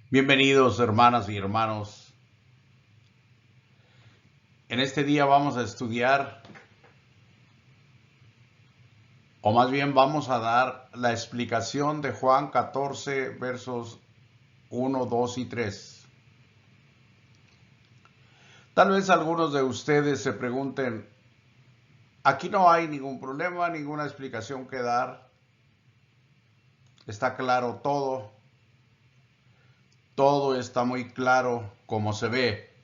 Bienvenidos hermanas y hermanos. En este día vamos a estudiar, o más bien vamos a dar la explicación de Juan 14, versos 1, 2 y 3. Tal vez algunos de ustedes se pregunten, aquí no hay ningún problema, ninguna explicación que dar, está claro todo está muy claro como se ve.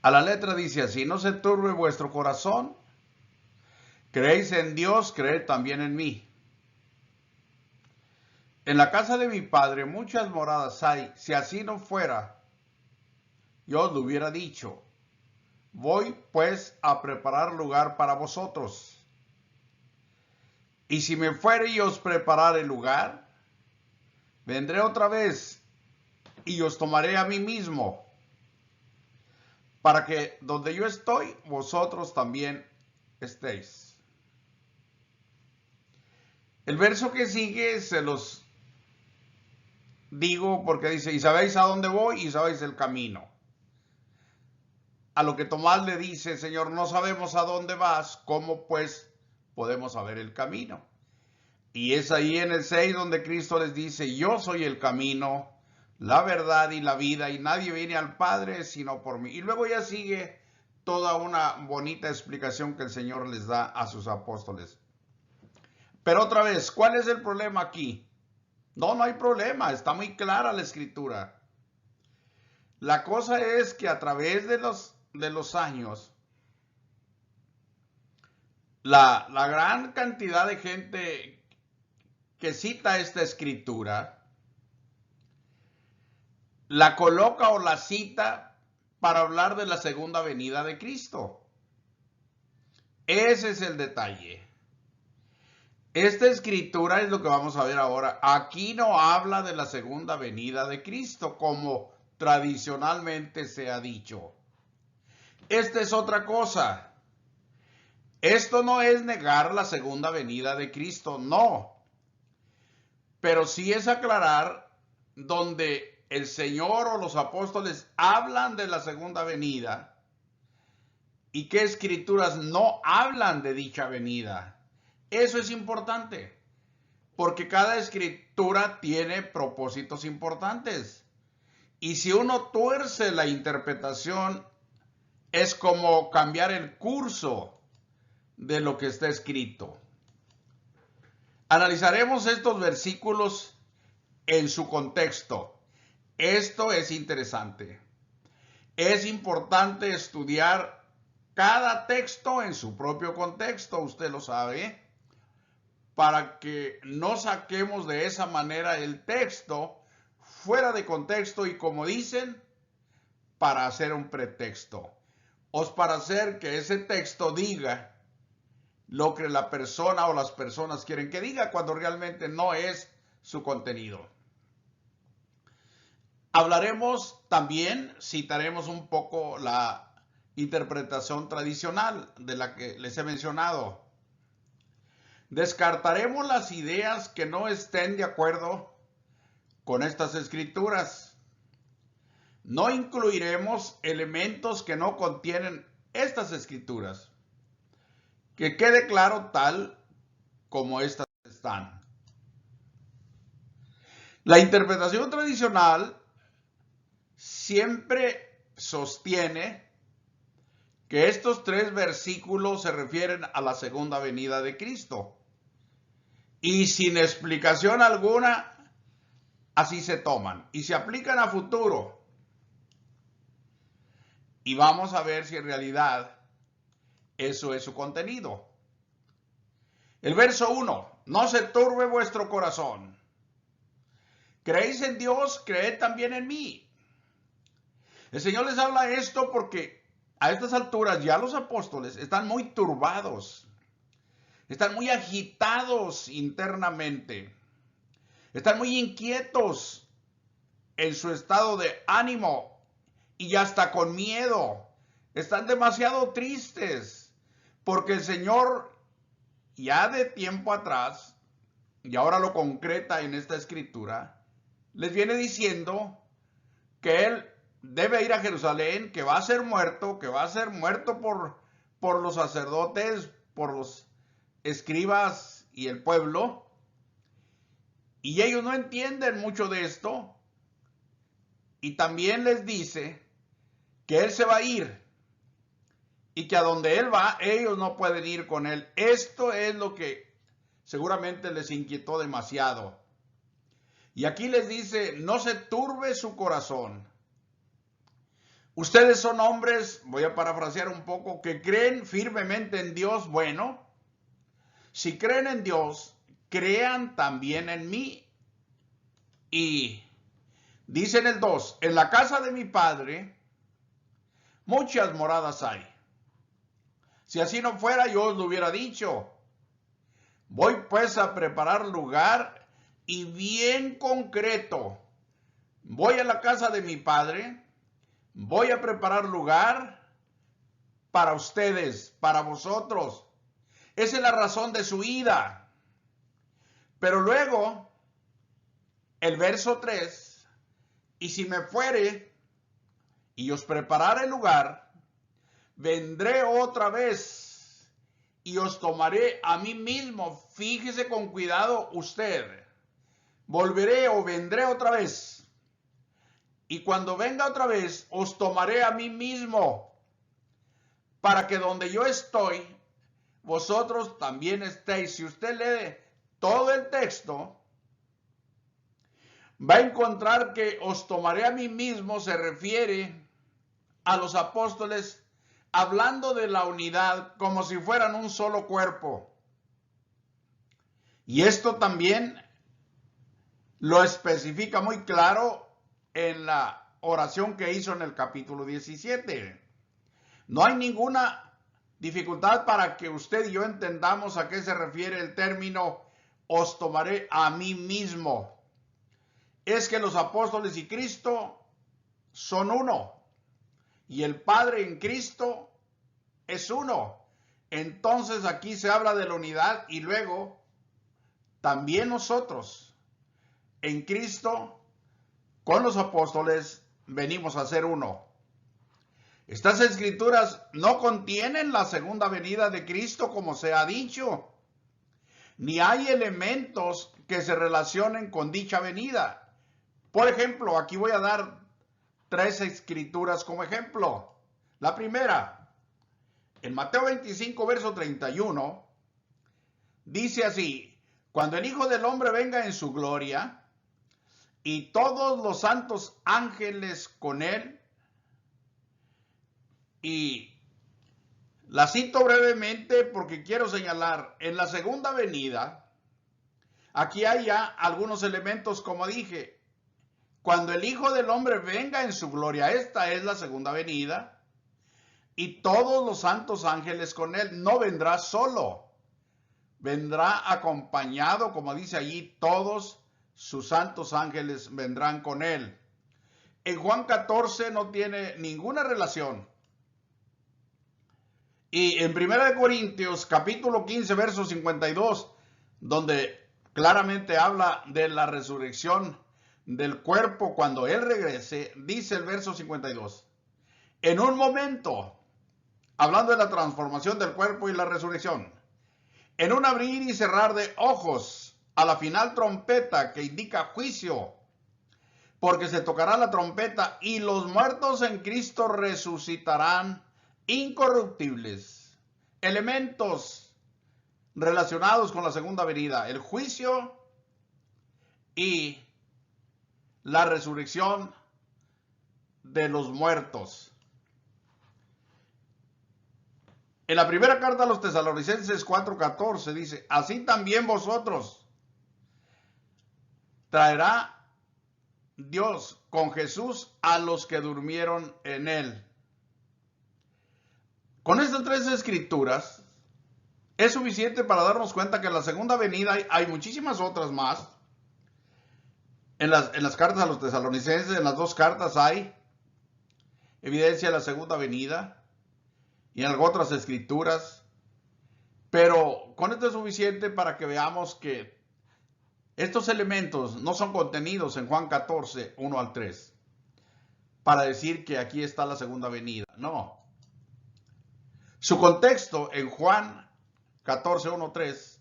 A la letra dice así: no se turbe vuestro corazón, creéis en Dios, creed también en mí. En la casa de mi padre muchas moradas hay. Si así no fuera, yo os lo hubiera dicho. Voy pues a preparar lugar para vosotros. Y si me fuere y os preparare lugar, vendré otra vez y os tomaré a mí mismo, para que donde yo estoy, vosotros también estéis. El verso que sigue se los digo porque dice, y sabéis a dónde voy y sabéis el camino. A lo que Tomás le dice, Señor, no sabemos a dónde vas, ¿cómo pues podemos saber el camino? Y es ahí en el 6 donde Cristo les dice, yo soy el camino, la verdad y la vida, y nadie viene al Padre sino por mí. Y luego ya sigue toda una bonita explicación que el Señor les da a sus apóstoles. Pero otra vez, ¿cuál es el problema aquí? No hay problema, está muy clara la escritura. La cosa es que a través de los años, la gran cantidad de gente que cita esta escritura, la coloca o la cita para hablar de la segunda venida de Cristo. Ese es el detalle. Esta escritura es lo que vamos a ver ahora. Aquí no habla de la segunda venida de Cristo, como tradicionalmente se ha dicho. Esta es otra cosa. Esto no es negar la segunda venida de Cristo, no. Pero sí es aclarar donde el Señor o los apóstoles hablan de la segunda venida y qué escrituras no hablan de dicha venida. Eso es importante, porque cada escritura tiene propósitos importantes. Y si uno tuerce la interpretación, es como cambiar el curso de lo que está escrito. Analizaremos estos versículos en su contexto. Esto es interesante. Es importante estudiar cada texto en su propio contexto, usted lo sabe, para que no saquemos de esa manera el texto fuera de contexto y, como dicen, para hacer un pretexto o para hacer que ese texto diga lo que la persona o las personas quieren que diga cuando realmente no es su contenido. Hablaremos también, citaremos un poco la interpretación tradicional de la que les he mencionado. Descartaremos las ideas que no estén de acuerdo con estas escrituras. No incluiremos elementos que no contienen estas escrituras. Que quede claro tal como estas están. La interpretación tradicional siempre sostiene que estos 3 versículos se refieren a la segunda venida de Cristo. Y sin explicación alguna, así se toman y se aplican a futuro. Y vamos a ver si en realidad eso es su contenido. El verso 1, no se turbe vuestro corazón. Creéis en Dios, creed también en mí. El Señor les habla esto porque a estas alturas ya los apóstoles están muy turbados, están muy agitados internamente, están muy inquietos en su estado de ánimo y hasta con miedo. Están demasiado tristes porque el Señor ya de tiempo atrás, y ahora lo concreta en esta escritura, les viene diciendo que él debe ir a Jerusalén, que va a ser muerto, por los sacerdotes, por los escribas y el pueblo. Y ellos no entienden mucho de esto. Y también les dice que él se va a ir y que a donde él va, ellos no pueden ir con él. Esto es lo que seguramente les inquietó demasiado. Y aquí les dice, no se turbe su corazón. Ustedes son hombres, voy a parafrasear un poco, que creen firmemente en Dios. Bueno, si creen en Dios, crean también en mí. Y dice en el 2, en la casa de mi Padre muchas moradas hay. Si así no fuera, yo os lo hubiera dicho. Voy pues a preparar lugar y bien concreto. Voy a la casa de mi Padre, voy a preparar lugar para ustedes, para vosotros. Esa es la razón de su ida. Pero luego, el verso 3, y si me fuere y os preparare lugar, vendré otra vez y os tomaré a mí mismo. Fíjese con cuidado usted. Volveré o vendré otra vez. Y cuando venga otra vez, os tomaré a mí mismo, para que donde yo estoy, vosotros también estéis. Si usted lee todo el texto, va a encontrar que os tomaré a mí mismo se refiere a los apóstoles hablando de la unidad como si fueran un solo cuerpo. Y esto también lo especifica muy claro en la oración que hizo en el capítulo 17. No hay ninguna dificultad para que usted y yo entendamos a qué se refiere el término os tomaré a mí mismo. Es que los apóstoles y Cristo son uno. Y el Padre en Cristo es uno. Entonces aquí se habla de la unidad y luego también nosotros en Cristo con los apóstoles venimos a ser uno. Estas escrituras no contienen la segunda venida de Cristo como se ha dicho, ni hay elementos que se relacionen con dicha venida. Por ejemplo, aquí voy a dar 3 escrituras como ejemplo. La primera, en Mateo 25, verso 31, dice así: cuando el Hijo del Hombre venga en su gloria y todos los santos ángeles con él. Y la cito brevemente porque quiero señalar, en la segunda venida, aquí hay ya algunos elementos, como dije, cuando el Hijo del Hombre venga en su gloria, esta es la segunda venida, y todos los santos ángeles con él. No vendrá solo, vendrá acompañado, como dice allí, todos sus santos ángeles vendrán con él. En Juan 14 no tiene ninguna relación. Y en 1 Corintios capítulo 15 verso 52, donde claramente habla de la resurrección del cuerpo cuando Él regrese, dice el verso 52, en un momento, hablando de la transformación del cuerpo y la resurrección, en un abrir y cerrar de ojos, a la final trompeta que indica juicio, porque se tocará la trompeta y los muertos en Cristo resucitarán incorruptibles. Elementos relacionados con la segunda venida: el juicio y la resurrección de los muertos. En la primera carta a los Tesalonicenses 4:14 dice: así también vosotros traerá Dios con Jesús a los que durmieron en él. Con estas 3 escrituras es suficiente para darnos cuenta que en la segunda venida hay muchísimas otras más. En las cartas a los Tesalonicenses, en las 2 cartas hay evidencia de la segunda venida y en algunas otras escrituras. Pero con esto es suficiente para que veamos que Estos elementos no son contenidos en Juan 14, 1 al 3, para decir que aquí está la segunda venida. No. Su contexto en Juan 14, 1, 3,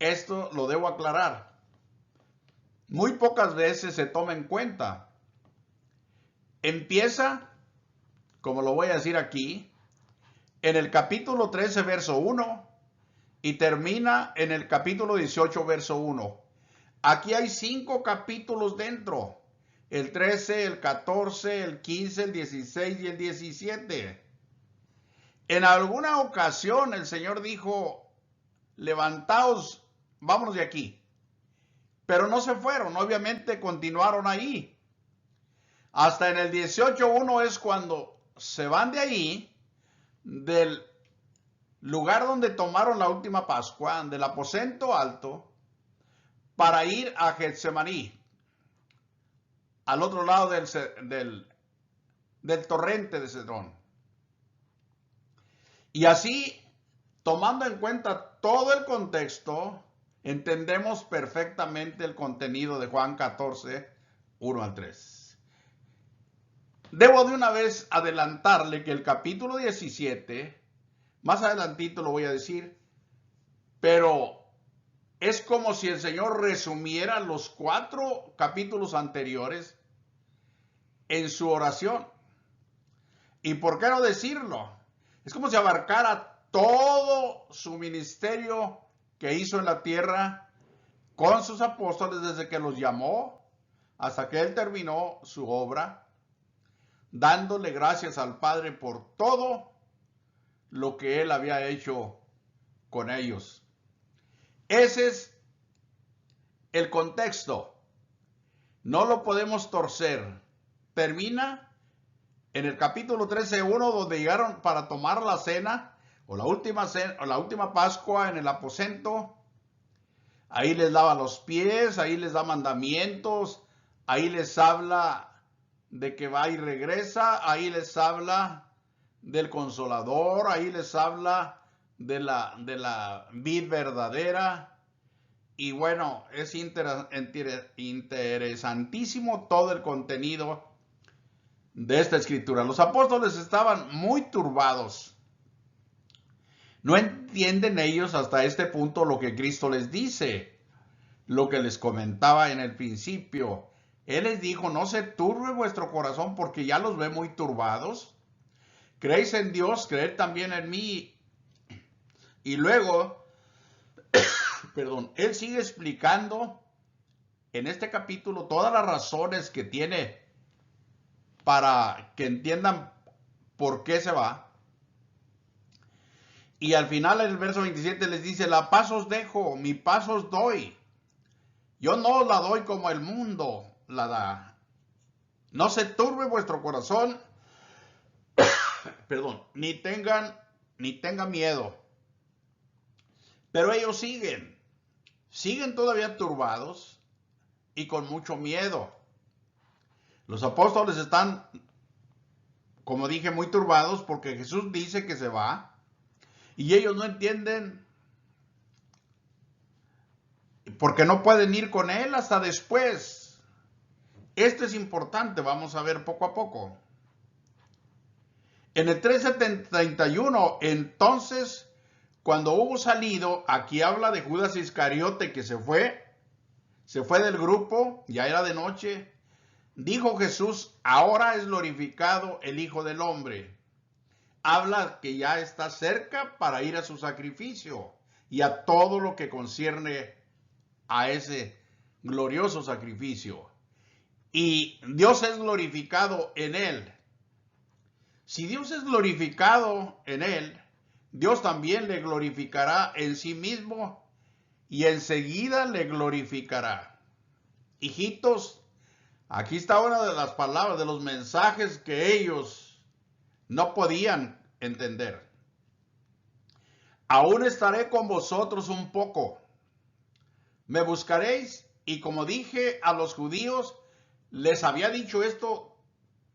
esto lo debo aclarar. Muy pocas veces se toma en cuenta. Empieza, como lo voy a decir aquí, en el capítulo 13, verso 1, y termina en el capítulo 18, verso 1. Aquí hay 5 capítulos dentro. El 13, el 14, el 15, el 16 y el 17. En alguna ocasión el Señor dijo, levantaos, vámonos de aquí. Pero no se fueron, obviamente continuaron ahí. Hasta en el 18:1 es cuando se van de ahí, del lugar donde tomaron la última Pascua, del aposento alto, para ir a Getsemaní, al otro lado del torrente de Cedrón. Y así, tomando en cuenta todo el contexto, entendemos perfectamente el contenido de Juan 14, 1 al 3. Debo de una vez adelantarle que el capítulo 17, más adelantito lo voy a decir, pero es como si el Señor resumiera los 4 capítulos anteriores en su oración. ¿Y por qué no decirlo? Es como si abarcara todo su ministerio que hizo en la tierra con sus apóstoles desde que los llamó hasta que él terminó su obra, dándole gracias al Padre por todo lo que él había hecho con ellos. Ese es el contexto. No lo podemos torcer. Termina en el capítulo 13:1, donde llegaron para tomar la cena, o la última Pascua en el aposento. Ahí les lava los pies, ahí les da mandamientos, ahí les habla de que va y regresa, ahí les habla del Consolador, ahí les habla de la vid verdadera. Y bueno, es interesantísimo todo el contenido de esta escritura. Los apóstoles estaban muy turbados. No entienden ellos hasta este punto lo que Cristo les dice, lo que les comentaba en el principio. Él les dijo, no se turbe vuestro corazón porque ya los ve muy turbados. Creéis en Dios, creed también en mí. Y luego, él sigue explicando en este capítulo todas las razones que tiene para que entiendan por qué se va. Y al final, en el verso 27 les dice, la paz os dejo, mi paz os doy. Yo no os la doy como el mundo la da. No se turbe vuestro corazón, ni tengan miedo. Pero ellos siguen todavía turbados y con mucho miedo. Los apóstoles están, como dije, muy turbados porque Jesús dice que se va. Y ellos no entienden porque no pueden ir con él hasta después. Esto es importante, vamos a ver poco a poco. En el 13:31, entonces, cuando hubo salido, aquí habla de Judas Iscariote que se fue del grupo, ya era de noche, dijo Jesús, ahora es glorificado el Hijo del Hombre. Habla que ya está cerca para ir a su sacrificio y a todo lo que concierne a ese glorioso sacrificio. Y Dios es glorificado en él. Si Dios es glorificado en él, Dios también le glorificará en sí mismo y enseguida le glorificará. Hijitos, aquí está una de las palabras, de los mensajes que ellos no podían entender. Aún estaré con vosotros un poco. Me buscaréis, y como dije a los judíos, les había dicho esto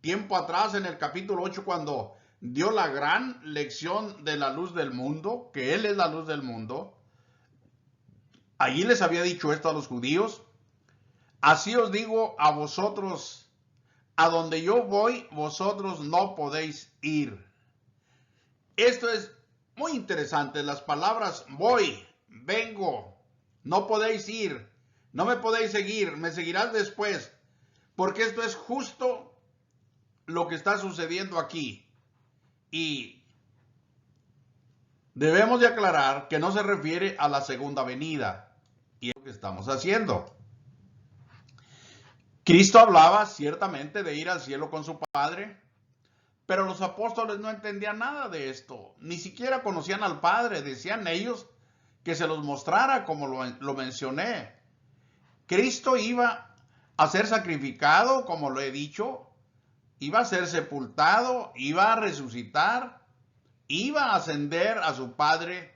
tiempo atrás en el capítulo 8 cuando dio la gran lección de la luz del mundo, que Él es la luz del mundo. Allí les había dicho esto a los judíos. Así os digo a vosotros, a donde yo voy, vosotros no podéis ir. Esto es muy interesante. Las palabras voy, vengo, no podéis ir, no me podéis seguir, me seguirás después. Porque esto es justo lo que está sucediendo aquí. Y debemos de aclarar que no se refiere a la segunda venida. Y es lo que estamos haciendo. Cristo hablaba ciertamente de ir al cielo con su Padre, pero los apóstoles no entendían nada de esto. Ni siquiera conocían al Padre. Decían ellos que se los mostrara, como lo mencioné. Cristo iba a ser sacrificado, como lo he dicho, iba a ser sepultado, iba a resucitar, iba a ascender a su Padre,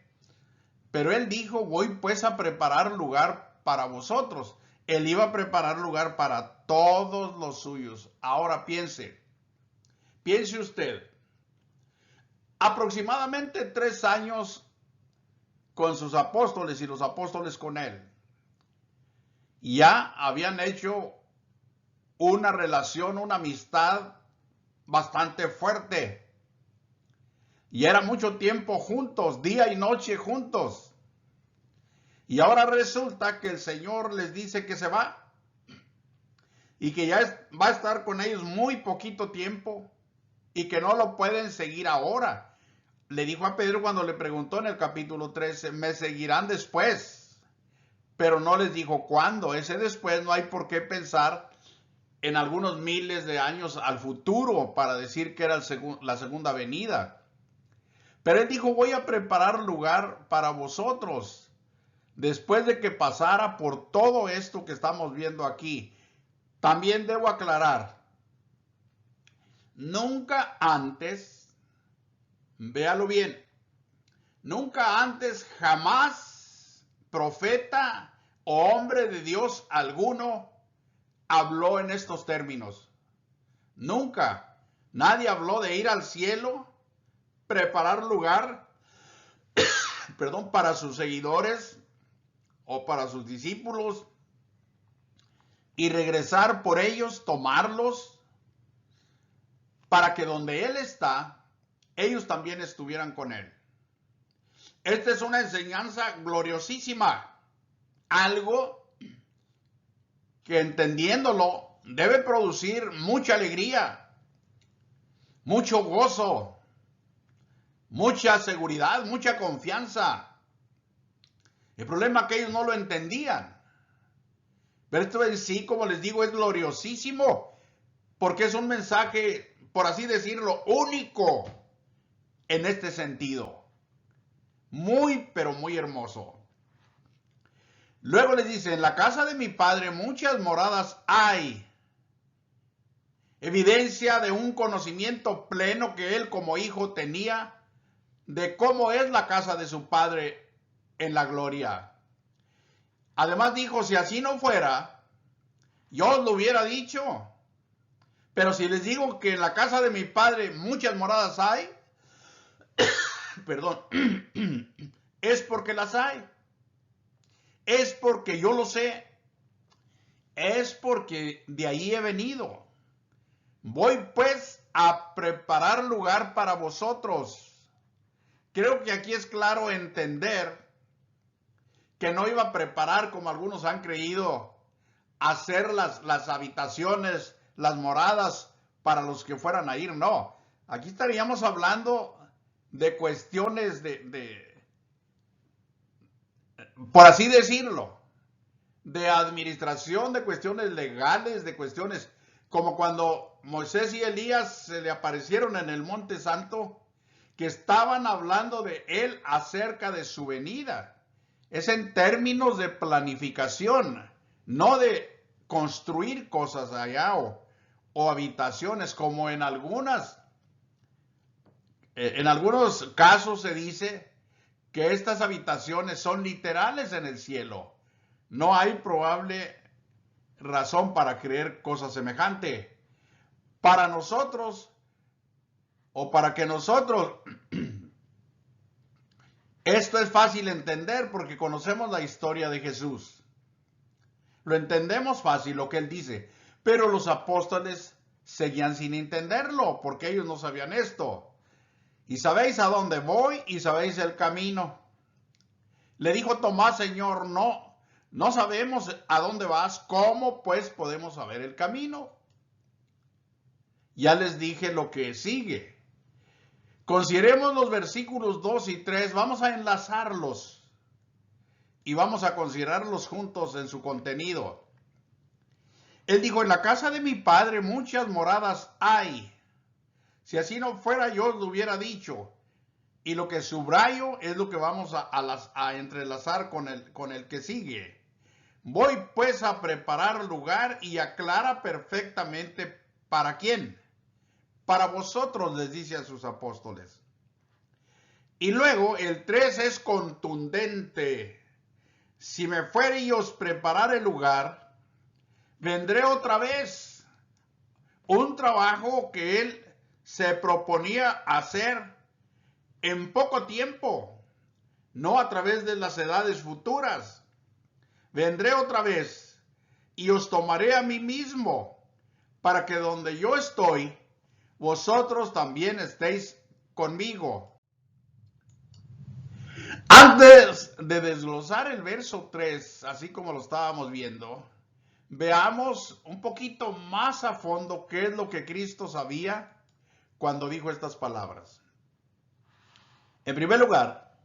pero él dijo, voy pues a preparar lugar para vosotros. Él iba a preparar lugar para todos los suyos. Ahora piense usted, aproximadamente 3 años con sus apóstoles y los apóstoles con él, ya habían hecho una relación, una amistad bastante fuerte. Y era mucho tiempo juntos, día y noche juntos. Y ahora resulta que el Señor les dice que se va y que ya va a estar con ellos muy poquito tiempo y que no lo pueden seguir ahora. Le dijo a Pedro cuando le preguntó en el capítulo 13, me seguirán después, pero no les dijo cuándo. Ese después no hay por qué pensar en algunos miles de años al futuro para decir que era la segunda venida. Pero él dijo, voy a preparar lugar para vosotros. Después de que pasara por todo esto que estamos viendo aquí, también debo aclarar, nunca antes, véalo bien, nunca antes, jamás, profeta o hombre de Dios alguno habló en estos términos. Nunca. Nadie habló de ir al cielo, preparar lugar, para sus seguidores o para sus discípulos y regresar por ellos, tomarlos, para que donde Él está, ellos también estuvieran con Él. Esta es una enseñanza gloriosísima, algo que entendiéndolo debe producir mucha alegría, mucho gozo, mucha seguridad, mucha confianza. El problema es que ellos no lo entendían. Pero esto en sí, como les digo, es gloriosísimo, porque es un mensaje, por así decirlo, único en este sentido. Muy, pero muy hermoso. Luego les dice, en la casa de mi Padre muchas moradas hay. Evidencia de un conocimiento pleno que él como hijo tenía de cómo es la casa de su Padre en la gloria. Además dijo, si así no fuera, yo os lo hubiera dicho. Pero si les digo que en la casa de mi Padre muchas moradas hay, perdón, es porque las hay. Es porque yo lo sé. Es porque de ahí he venido. Voy pues a preparar lugar para vosotros. Creo que aquí es claro entender que no iba a preparar, como algunos han creído, hacer las habitaciones, las moradas para los que fueran a ir. No, aquí estaríamos hablando de cuestiones por así decirlo, de administración, de cuestiones legales, de cuestiones como cuando Moisés y Elías se le aparecieron en el Monte Santo, que estaban hablando de él acerca de su venida. Es en términos de planificación, no de construir cosas allá o habitaciones, como en algunos casos se dice que estas habitaciones son literales en el cielo. No hay probable razón para creer cosa semejante. Para nosotros, o para que nosotros Esto es fácil entender porque conocemos la historia de Jesús. Lo entendemos fácil lo que él dice, pero los apóstoles seguían sin entenderlo porque ellos no sabían esto. Y sabéis a dónde voy y sabéis el camino. Le dijo Tomás, Señor, no sabemos a dónde vas, ¿cómo pues podemos saber el camino? Ya les dije lo que sigue. Consideremos los versículos 2 y 3, vamos a enlazarlos y vamos a considerarlos juntos en su contenido. Él dijo, en la casa de mi padre muchas moradas hay. Si así no fuera, yo os lo hubiera dicho. Y lo que subrayo es lo que vamos a entrelazar con el que sigue. Voy pues a preparar lugar y aclara perfectamente para quién. Para vosotros, les dice a sus apóstoles. Y luego el 3 es contundente. Si me fuere y os preparare lugar, vendré otra vez. Un trabajo que él se proponía hacer en poco tiempo, no a través de las edades futuras. Vendré otra vez y os tomaré a mí mismo, para que donde yo estoy, vosotros también estéis conmigo. Antes de desglosar el verso 3, así como lo estábamos viendo, veamos un poquito más a fondo qué es lo que Cristo sabía cuando dijo estas palabras. En primer lugar,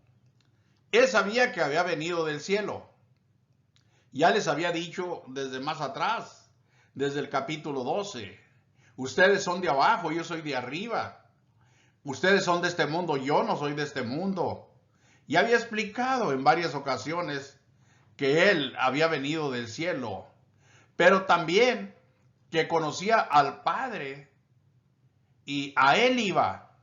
él sabía que había venido del cielo. Ya les había dicho desde más atrás, desde el capítulo 12, ustedes son de abajo, yo soy de arriba. Ustedes son de este mundo, yo no soy de este mundo. Ya había explicado en varias ocasiones que él había venido del cielo, pero también que conocía al Padre y a él iba.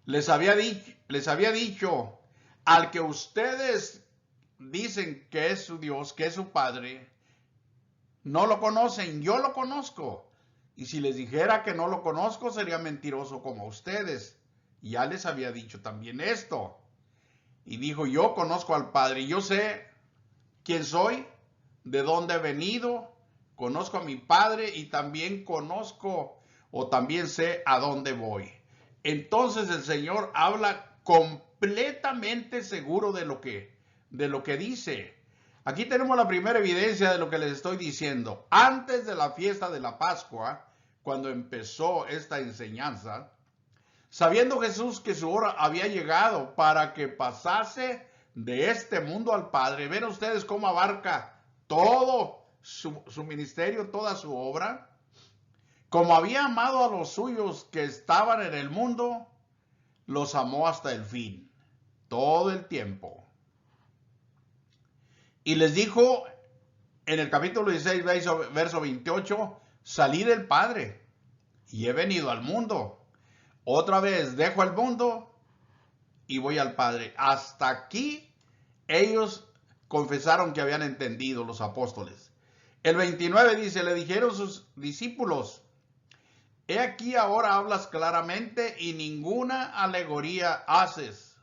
Les había dicho, al que ustedes dicen que es su Dios, que es su Padre, no lo conocen, yo lo conozco. Y si les dijera que no lo conozco, sería mentiroso como ustedes. Ya les había dicho también esto. Y dijo, yo conozco al Padre, yo sé quién soy, de dónde he venido, conozco a mi Padre y también conozco o también sé a dónde voy. Entonces el Señor habla completamente seguro de lo que dice. Aquí tenemos la primera evidencia de lo que les estoy diciendo. Antes de la fiesta de la Pascua, cuando empezó esta enseñanza, sabiendo Jesús que su hora había llegado para que pasase de este mundo al Padre, ven ustedes cómo abarca todo su ministerio, toda su obra. Como había amado a los suyos que estaban en el mundo, los amó hasta el fin, todo el tiempo. Y les dijo en el capítulo 16, verso 28, salí del Padre y he venido al mundo. Otra vez dejo el mundo y voy al Padre. Hasta aquí ellos confesaron que habían entendido, los apóstoles. El 29 dice, le dijeron sus discípulos, he aquí ahora hablas claramente y ninguna alegoría haces.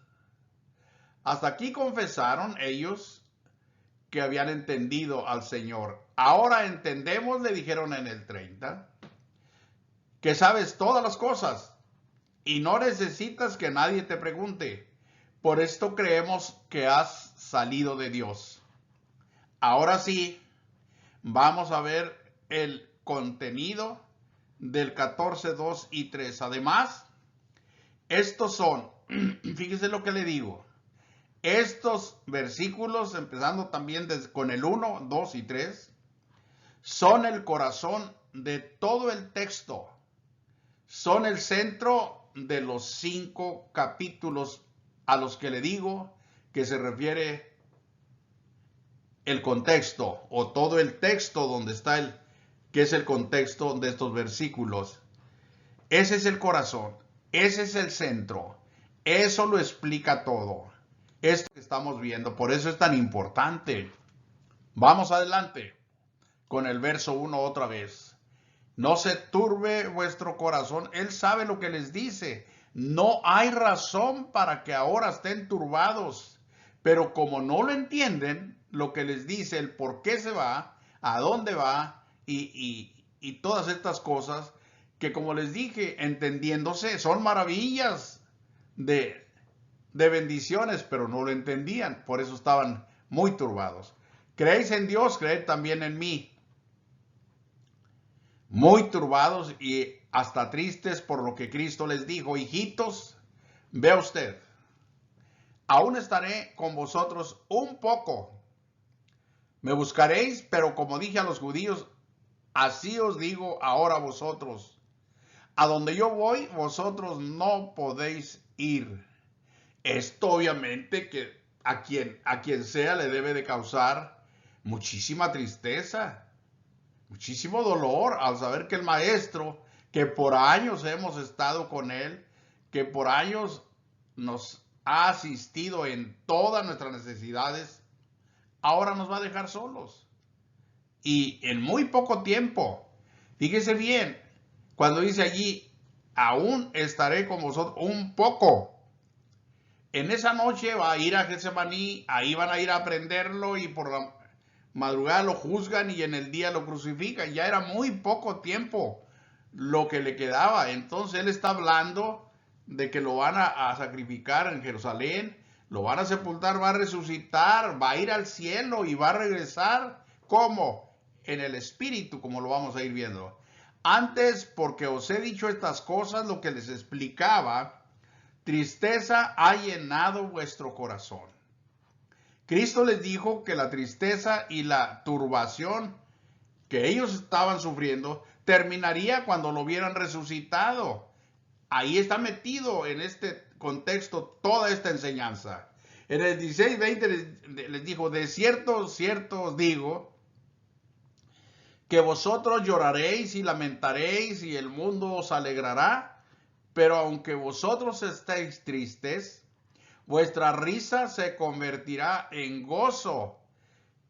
Hasta aquí confesaron ellos que habían entendido al Señor. Ahora entendemos, le dijeron en el 30, que sabes todas las cosas y no necesitas que nadie te pregunte. Por esto creemos que has salido de Dios. Ahora sí, vamos a ver el contenido del 14, 2 y 3. Además, estos son, fíjese lo que le digo, estos versículos, empezando también con el 1, 2 y 3, son el corazón de todo el texto. Son el centro de los 5 capítulos a los que le digo que se refiere el contexto o todo el texto donde está que es el contexto de estos versículos. Ese es el corazón, ese es el centro, eso lo explica todo. Esto que estamos viendo, por eso es tan importante. Vamos adelante con el verso 1 otra vez. No se turbe vuestro corazón, Él sabe lo que les dice. No hay razón para que ahora estén turbados, pero como no lo entienden, lo que les dice, el por qué se va, a dónde va y todas estas cosas, que como les dije, entendiéndose, son maravillas de, de bendiciones, pero no lo entendían, por eso estaban muy turbados. ¿Creéis en Dios? Creed también en mí. Muy turbados y hasta tristes por lo que Cristo les dijo: hijitos, vea usted, aún estaré con vosotros un poco. Me buscaréis, pero como dije a los judíos, así os digo ahora a vosotros. A donde yo voy, vosotros no podéis ir. Esto obviamente que a quien sea le debe de causar muchísima tristeza, muchísimo dolor al saber que el maestro, que por años hemos estado con él, que por años nos ha asistido en todas nuestras necesidades, ahora nos va a dejar solos. Y en muy poco tiempo, fíjese bien, cuando dice allí, aún estaré con vosotros un poco. En esa noche va a ir a Getsemaní, ahí van a ir a prenderlo y por la madrugada lo juzgan y en el día lo crucifican. Ya era muy poco tiempo lo que le quedaba. Entonces él está hablando de que lo van a sacrificar en Jerusalén, lo van a sepultar, va a resucitar, va a ir al cielo y va a regresar. ¿Cómo? En el espíritu, como lo vamos a ir viendo. Antes, porque os he dicho estas cosas, lo que les explicaba, tristeza ha llenado vuestro corazón. Cristo les dijo que la tristeza y la turbación que ellos estaban sufriendo terminaría cuando lo vieran resucitado. Ahí está metido en este contexto toda esta enseñanza. En el 16:20 les dijo: de cierto, cierto os digo, que vosotros lloraréis y lamentaréis y el mundo os alegrará, pero aunque vosotros estéis tristes, vuestra risa se convertirá en gozo,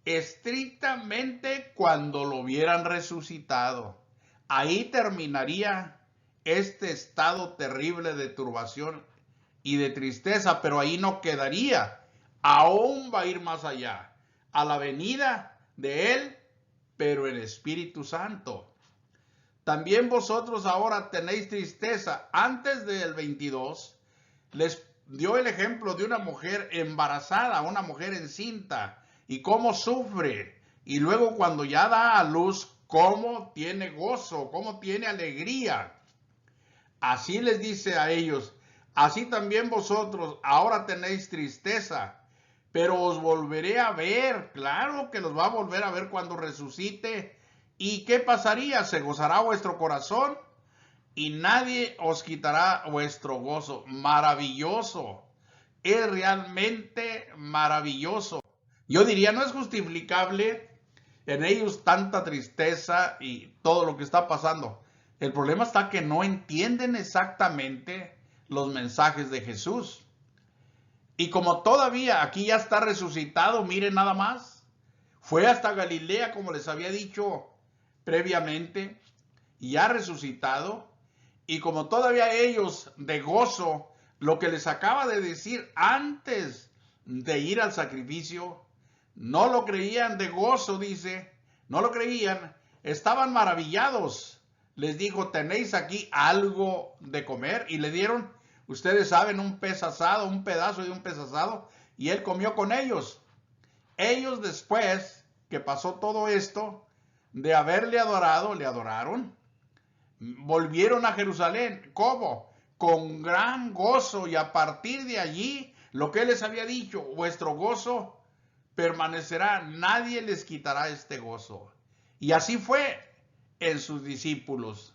estrictamente cuando lo vieran resucitado. Ahí terminaría este estado terrible de turbación y de tristeza, pero ahí no quedaría. Aún va a ir más allá, a la venida de Él, pero en Espíritu Santo. También vosotros ahora tenéis tristeza. Antes del 22, les dio el ejemplo de una mujer embarazada, una mujer encinta, y cómo sufre. Y luego cuando ya da a luz, cómo tiene gozo, cómo tiene alegría. Así les dice a ellos: así también vosotros ahora tenéis tristeza, pero os volveré a ver. Claro que los va a volver a ver cuando resucite. ¿Y qué pasaría? Se gozará vuestro corazón y nadie os quitará vuestro gozo. Maravilloso. Es realmente maravilloso. Yo diría, no es justificable en ellos tanta tristeza y todo lo que está pasando. El problema está que no entienden exactamente los mensajes de Jesús. Y como todavía aquí ya está resucitado, miren nada más, fue hasta Galilea, como les había dicho previamente, y ha resucitado. Y como todavía ellos de gozo, lo que les acaba de decir antes de ir al sacrificio, no lo creían de gozo, dice, no lo creían, estaban maravillados. Les dijo: tenéis aquí algo de comer, y le dieron, ustedes saben, un pez asado, un pedazo de un pez asado, y él comió con ellos. Ellos, después que pasó todo esto, de haberle adorado, le adoraron, volvieron a Jerusalén. ¿Cómo? Con gran gozo, y a partir de allí, lo que él les había dicho: vuestro gozo permanecerá, nadie les quitará este gozo. Y así fue en sus discípulos.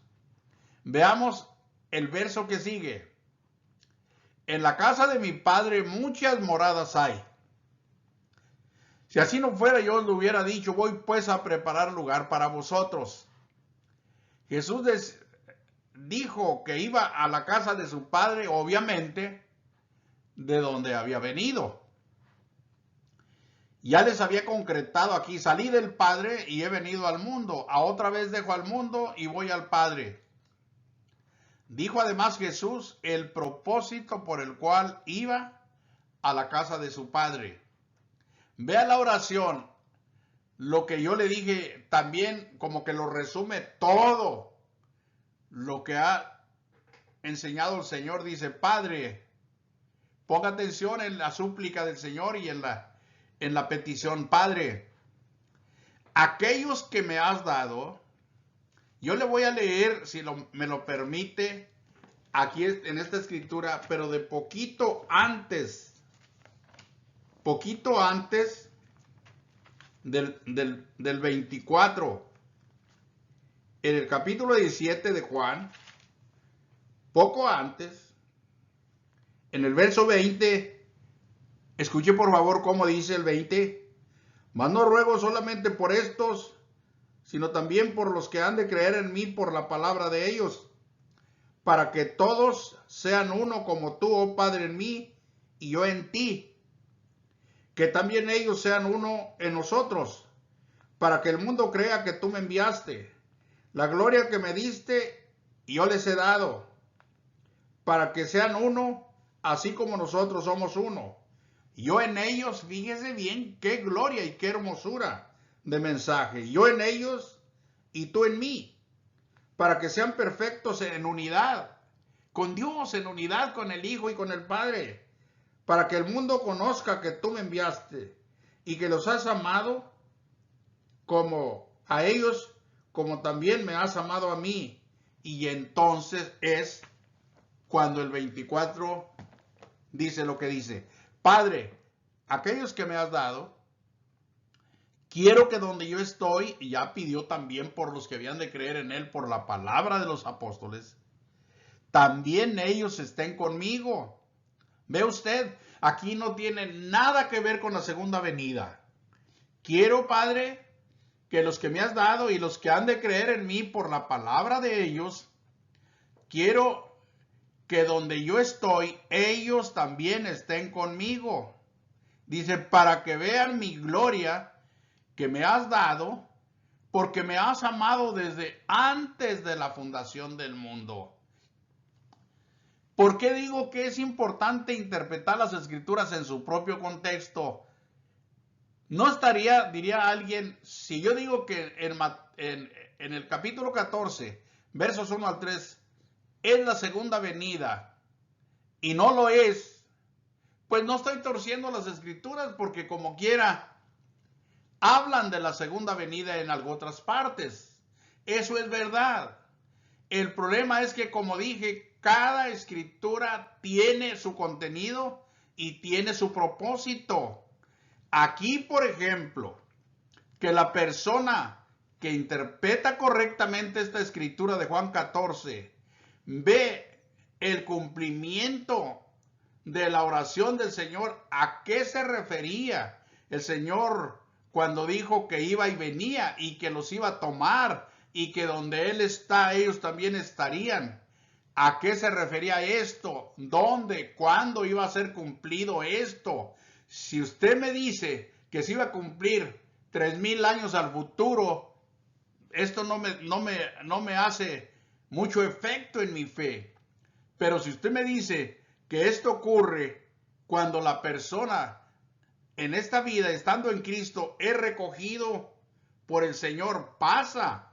Veamos el verso que sigue. En la casa de mi padre muchas moradas hay. Si así no fuera, yo os lo hubiera dicho: voy pues a preparar lugar para vosotros. Jesús dijo que iba a la casa de su padre, obviamente, de donde había venido. Ya les había concretado aquí: salí del Padre y he venido al mundo. A otra vez dejo al mundo y voy al Padre. Dijo además Jesús el propósito por el cual iba a la casa de su padre. Vea la oración, lo que yo le dije también como que lo resume todo lo que ha enseñado el Señor. Dice, Padre, ponga atención en la súplica del Señor y en la petición. Padre, aquellos que me has dado, yo le voy a leer, si me lo permite, aquí en esta escritura, pero de poquito antes del 24, en el capítulo 17 de Juan, poco antes, en el verso 20, escuche por favor cómo dice el 20, mas no ruego solamente por estos, sino también por los que han de creer en mí por la palabra de ellos, para que todos sean uno como tú, oh Padre, en mí y yo en ti, que también ellos sean uno en nosotros, para que el mundo crea que tú me enviaste. La gloria que me diste, yo les he dado, para que sean uno, así como nosotros somos uno. Yo en ellos, fíjese bien, qué gloria y qué hermosura de mensaje. Yo en ellos y tú en mí, para que sean perfectos en unidad, con Dios, en unidad con el Hijo y con el Padre, para que el mundo conozca que tú me enviaste y que los has amado como a ellos, como también me has amado a mí. Y entonces es cuando el 24 dice lo que dice. Padre, aquellos que me has dado, quiero que donde yo estoy, y ya pidió también por los que habían de creer en él por la palabra de los apóstoles, también ellos estén conmigo. Ve usted, aquí no tiene nada que ver con la segunda venida. Quiero, Padre, que los que me has dado y los que han de creer en mí por la palabra de ellos, quiero que donde yo estoy, ellos también estén conmigo. Dice, para que vean mi gloria que me has dado, porque me has amado desde antes de la fundación del mundo. ¿Por qué digo que es importante interpretar las escrituras en su propio contexto? No estaría, diría alguien, si yo digo que en el capítulo 14, versos 1 al 3, es la segunda venida y no lo es, pues no estoy torciendo las escrituras porque como quiera, hablan de la segunda venida en algo otras partes. Eso es verdad. El problema es que, como dije, cada escritura tiene su contenido y tiene su propósito. Aquí, por ejemplo, que la persona que interpreta correctamente esta escritura de Juan 14 ve el cumplimiento de la oración del Señor. ¿A qué se refería el Señor cuando dijo que iba y venía y que los iba a tomar y que donde Él está, ellos también estarían? ¿A qué se refería esto? ¿Dónde? ¿Cuándo iba a ser cumplido esto? Si usted me dice que se iba a cumplir 3000 años al futuro, esto no me hace mucho efecto en mi fe. Pero si usted me dice que esto ocurre cuando la persona en esta vida, estando en Cristo, es recogido por el Señor, pasa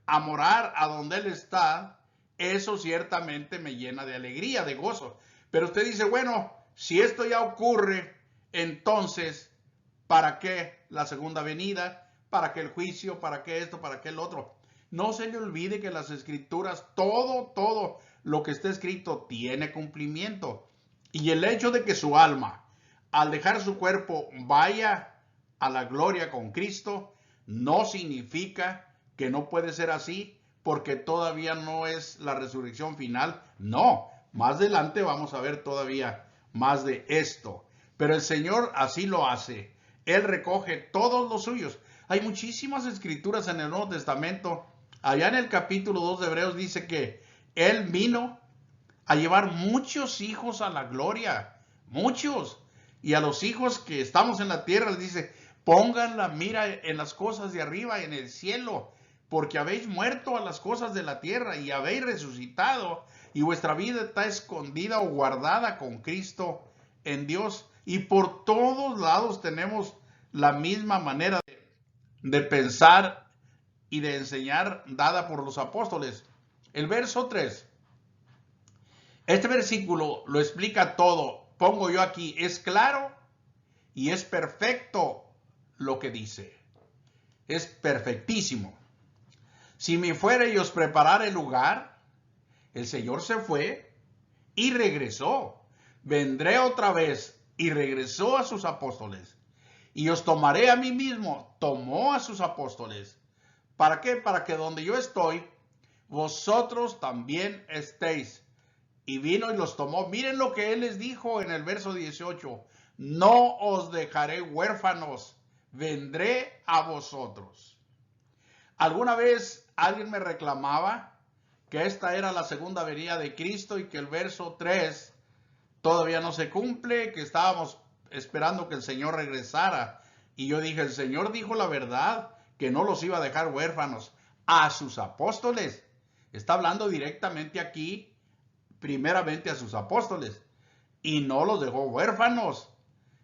a morar a donde Él está, eso ciertamente me llena de alegría, de gozo. Pero usted dice, bueno, si esto ya ocurre, entonces, ¿para qué la segunda venida? ¿Para qué el juicio? ¿Para qué esto? ¿Para qué el otro? No se le olvide que las escrituras, todo lo que está escrito tiene cumplimiento. Y el hecho de que su alma, al dejar su cuerpo, vaya a la gloria con Cristo, no significa que no puede ser así, porque todavía no es la resurrección final. No, más adelante vamos a ver todavía más de esto. Pero el Señor así lo hace. Él recoge todos los suyos. Hay muchísimas escrituras en el Nuevo Testamento. Allá en el capítulo 2 de Hebreos dice que Él vino a llevar muchos hijos a la gloria. Muchos. Y a los hijos que estamos en la tierra les dice, pongan la mira en las cosas de arriba, en el cielo. porque habéis muerto a las cosas de la tierra y habéis resucitado, y vuestra vida está escondida o guardada con Cristo en Dios. Y por todos lados tenemos la misma manera de pensar y de enseñar dada por los apóstoles. El verso 3. Este versículo lo explica todo. Pongo yo aquí, es claro y es perfecto lo que dice. Es perfectísimo. Si me fuera y os preparara el lugar, el Señor se fue y regresó. Vendré otra vez y regresó a sus apóstoles. Y os tomaré a mí mismo. Tomó a sus apóstoles. ¿Para qué? Para que donde yo estoy, vosotros también estéis. Y vino y los tomó. Miren lo que él les dijo en el verso 18. No os dejaré huérfanos, vendré a vosotros. Alguna vez alguien me reclamaba que esta era la segunda venida de Cristo y que el verso 3 todavía no se cumple, que estábamos esperando que el Señor regresara. Y yo dije, el Señor dijo la verdad, que no los iba a dejar huérfanos a sus apóstoles. Está hablando directamente aquí, primeramente a sus apóstoles, y no los dejó huérfanos.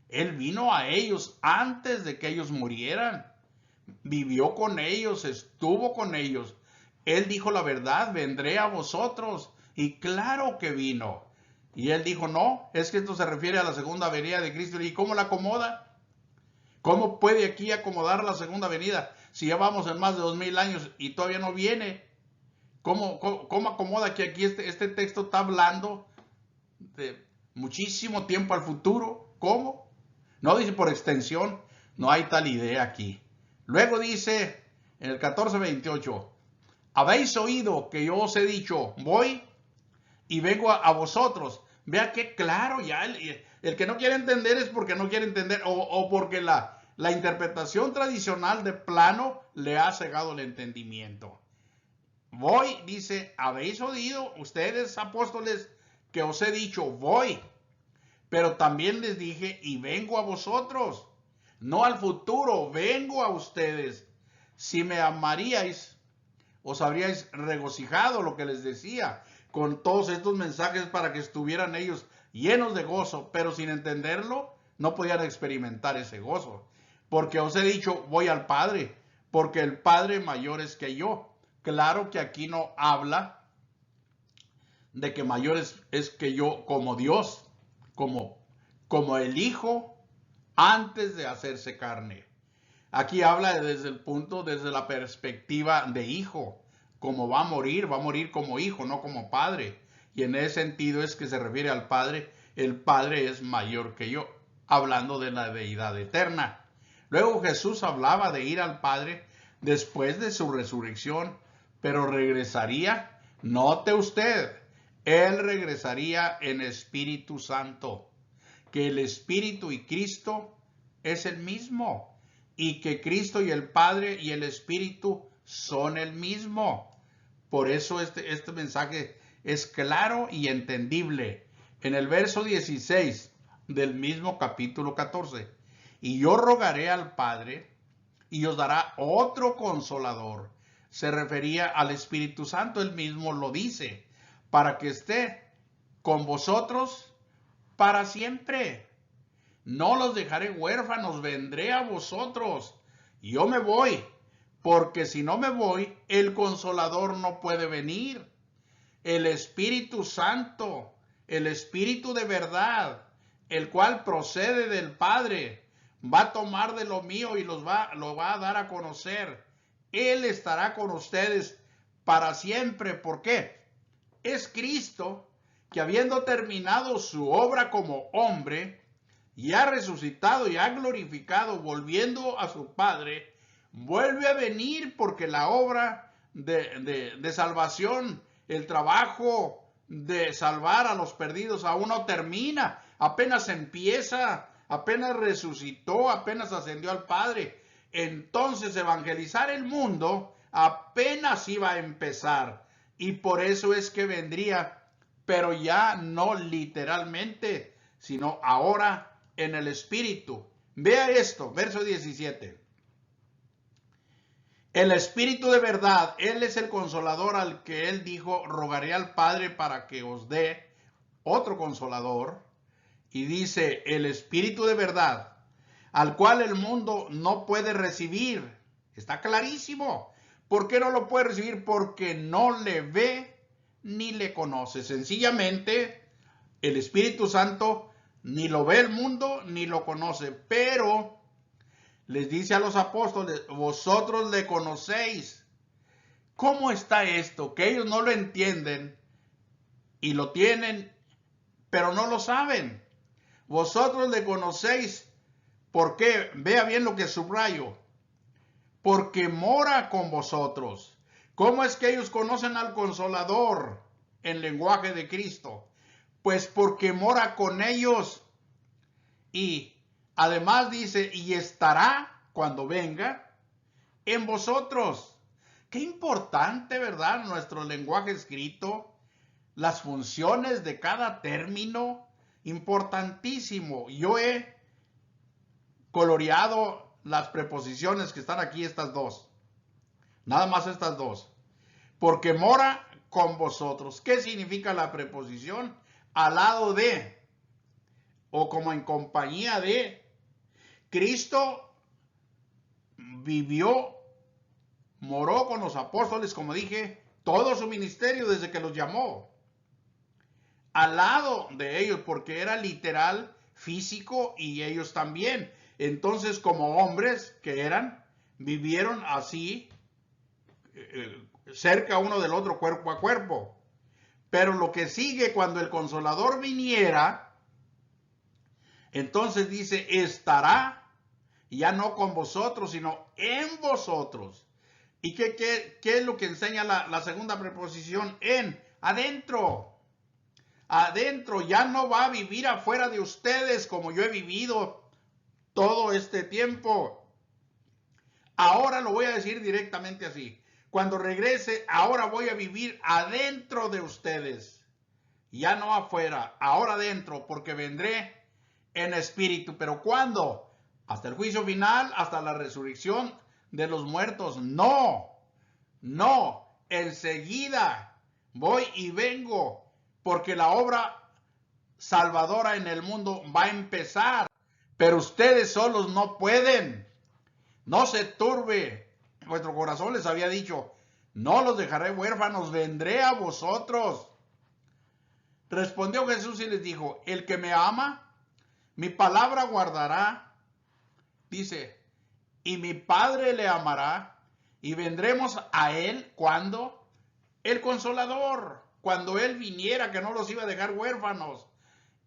Él vino a ellos antes de que ellos murieran. Vivió con ellos, estuvo con ellos. Él dijo la verdad, vendré a vosotros. Y claro que vino. Y él dijo, no, es que esto se refiere a la segunda venida de Cristo. ¿Y cómo la acomoda? ¿Cómo puede aquí acomodar la segunda venida si ya vamos en más de 2000 años y todavía no viene? ¿Cómo acomoda que aquí este texto está hablando de muchísimo tiempo al futuro? ¿Cómo? No dice por extensión, no hay tal idea aquí. Luego dice en el 14:28, habéis oído que yo os he dicho, voy y vengo a vosotros. Vea qué claro ya, el que no quiere entender es porque no quiere entender o porque la interpretación tradicional de plano le ha cegado el entendimiento. Voy, dice, habéis oído ustedes apóstoles que os he dicho, voy, pero también les dije y vengo a vosotros. No al futuro, vengo a ustedes. Si me amaríais, os habríais regocijado, lo que les decía, con todos estos mensajes para que estuvieran ellos llenos de gozo, pero sin entenderlo, no podían experimentar ese gozo. Porque os he dicho, voy al Padre, porque el Padre mayor es que yo. Claro que aquí no habla de que mayor es que yo como Dios, como el Hijo antes de hacerse carne. Aquí habla desde el punto, desde la perspectiva de hijo. Como va a morir como hijo, no como padre. Y en ese sentido es que se refiere al Padre. El Padre es mayor que yo, hablando de la deidad eterna. Luego Jesús hablaba de ir al Padre después de su resurrección, pero regresaría, note usted, Él regresaría en Espíritu Santo, que el Espíritu y Cristo es el mismo, y que Cristo y el Padre y el Espíritu son el mismo. Por eso este mensaje es claro y entendible. En el verso 16 del mismo capítulo 14, y yo rogaré al Padre y os dará otro consolador. Se refería al Espíritu Santo, él mismo lo dice, para que esté con vosotros para siempre. No los dejaré huérfanos, vendré a vosotros. Yo me voy, porque si no me voy, el Consolador no puede venir. El Espíritu Santo, el Espíritu de verdad, el cual procede del Padre, va a tomar de lo mío y lo va a dar a conocer. Él estará con ustedes para siempre. ¿Por qué? Es Cristo que, habiendo terminado su obra como hombre, y ha resucitado y ha glorificado, volviendo a su Padre, vuelve a venir, porque la obra de salvación, el trabajo de salvar a los perdidos aún no termina, apenas empieza, apenas resucitó, apenas ascendió al Padre. Entonces evangelizar el mundo apenas iba a empezar, y por eso es que vendría, pero ya no literalmente, sino ahora en el Espíritu. Vea esto, verso 17. El Espíritu de verdad, Él es el consolador al que Él dijo, rogaré al Padre para que os dé otro consolador. Y dice, el Espíritu de verdad, al cual el mundo no puede recibir. Está clarísimo. ¿Por qué no lo puede recibir? Porque no le ve ni le conoce. Sencillamente, el Espíritu Santo ni lo ve el mundo ni lo conoce. Pero les dice a los apóstoles, vosotros le conocéis. ¿Cómo está esto? Que ellos no lo entienden y lo tienen, pero no lo saben. Vosotros le conocéis. ¿Por qué? Vea bien lo que subrayo. Porque mora con vosotros. ¿Cómo es que ellos conocen al Consolador en lenguaje de Cristo? Pues porque mora con ellos. Y además dice, y estará cuando venga en vosotros. Qué importante, ¿verdad? Nuestro lenguaje escrito, las funciones de cada término, importantísimo. Yo he coloreado las preposiciones que están aquí, estas dos. Nada más estas dos. Porque mora con vosotros. ¿Qué significa la preposición? Al lado de, o como en compañía de. Cristo vivió, moró con los apóstoles, como dije, todo su ministerio desde que los llamó. Al lado de ellos, porque era literal, físico, y ellos también. Entonces, como hombres que eran, vivieron así, cerca uno del otro, cuerpo a cuerpo. Pero lo que sigue, cuando el Consolador viniera, entonces dice, estará ya no con vosotros, sino en vosotros. ¿Y qué es lo que enseña la segunda preposición? En, adentro. Adentro, ya no va a vivir afuera de ustedes como yo he vivido todo este tiempo. Ahora lo voy a decir directamente así. Cuando regrese, ahora voy a vivir adentro de ustedes. Ya no afuera, ahora adentro, porque vendré en espíritu. ¿Pero cuándo? Hasta el juicio final, hasta la resurrección de los muertos. No, no, enseguida voy y vengo, porque la obra salvadora en el mundo va a empezar. Pero ustedes solos no pueden. No se turbe vuestro corazón, les había dicho, no los dejaré huérfanos, vendré a vosotros. Respondió Jesús y les dijo, el que me ama, mi palabra guardará, dice, y mi Padre le amará, y vendremos a él, ¿cuándo? El Consolador, cuando él viniera, que no los iba a dejar huérfanos,